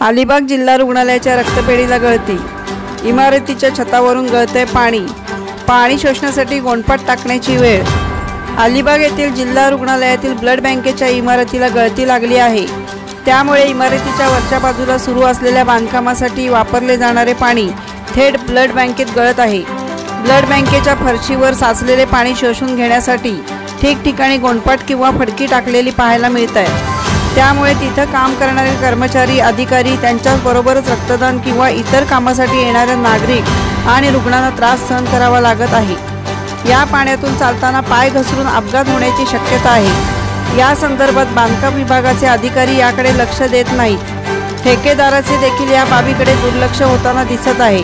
अलिबाग जिल्हा रुग्णालयाच्या रक्तपेढीला गळती, इमारतीच्या छतावरून गळतंय पाणी, पाणी शोषण्यासाठी गोंडपाट टाकण्याची वेळ। अलिबाग येथील जिल्हा रुग्णालयातील ब्लड बँकेच्या इमारतीला गळती लागली आहे। त्यामुळे इमारतीच्या वरच्या बाजूला सुरू असलेल्या बांधकामासाठी वापरले जाणारे पाणी थेट ब्लड बँकेत गळत आहे। ब्लड बँकेच्या फरशीवर साचलेले पाणी शोषून घेण्यासाठी ठिकठिकाणी गोंडपाट किंवा फडकी टाकलेली पाहायला मिळत आहे। त्यामुळे तिथे काम करणारे कर्मचारी, अधिकारी, त्यांच्याबरोबरच रक्तदान किंवा इतर कामासाठी येणारे नागरिक आणि रुग्णांना त्रास सहन करावा लागत आहे। या पाण्यातून चालताना पाय घसरून अपघात होण्याची शक्यता आहे। या संदर्भात बांधकाम विभागाचे अधिकारी याकडे लक्ष देत नाहीत। ठेकेदाराचे देखील या बाबीकडे दुर्लक्ष होताना दिसत आहे।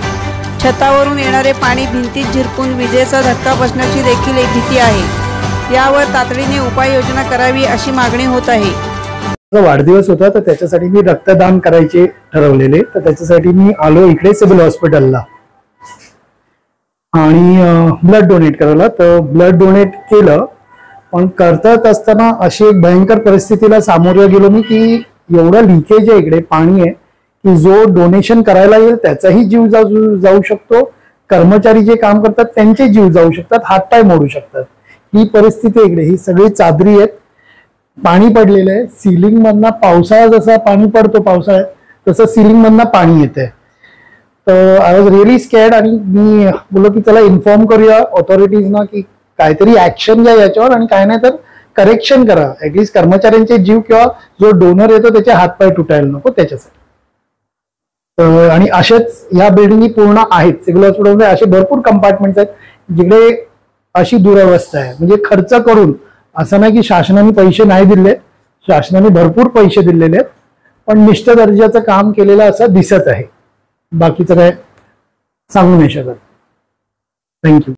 छतावरून येणारे पाणी भिंतीत झिरपून विजेचा धक्का बसण्याची देखील एक भीती आहे। यावर तातडीने उपाययोजना करावी अशी मागणी होत आहे। वाढदिवस होता तर त्याच्यासाठी मी रक्तदान करायचे ठरवलेले, तर त्याच्यासाठी मी आलो इकडे सिव्हिल हॉस्पिटलला आणि ब्लड डोनेट करायला। तर ब्लड डोनेट केलं, पण करत असताना अशी एक भयंकर परिस्थितीला सामोरं गेलो मी की एवढं लिकेज आहे इकडे, पाणी आहे की जो डोनेशन करायला येईल त्याचाही जीव जाऊ शकतो, कर्मचारी जे काम करतात त्यांचे जीव जाऊ शकतात, हातपाय मोडू शकतात। ही परिस्थिती इकडे, ही सगळी चादरी आहेत, पाणी पडलेलं आहे सिलिंग मधनं। पावसाळ्यात जसा पाणी पडतो पावसाळ्यात तसं सिलिंग मधनं पाणी येते। तर आय वॉज रिअली स्कॅर्ड आणि मी बोललो की त्याला इन्फॉर्म करूया ऑथॉरिटीजना की काहीतरी ऍक्शन घ्या याच्यावर, आणि काय नाही तर करेक्शन करा, ऍटलीस्ट कर्मचाऱ्यांचे जीव किंवा जो डोनर येतो त्याचे हातपाय तुटायला नको त्याच्यासाठी। आणि असेच ह्या बिल्डिंगी पूर्ण आहेत सिव्हिल हॉस्पिटलमध्ये, असे भरपूर कंपार्टमेंट्स आहेत जिकडे अशी दुरवस्था आहे। म्हणजे खर्च करून, असं नाही की शासनाने पैसे नाही दिले, शासनाने भरपूर पैसे दिलेले आहेत, पण निष्ठ दर्जाचं काम केलेलं असं दिसत आहे। बाकीचं काय सांगू नाही शकत। थँक्यू।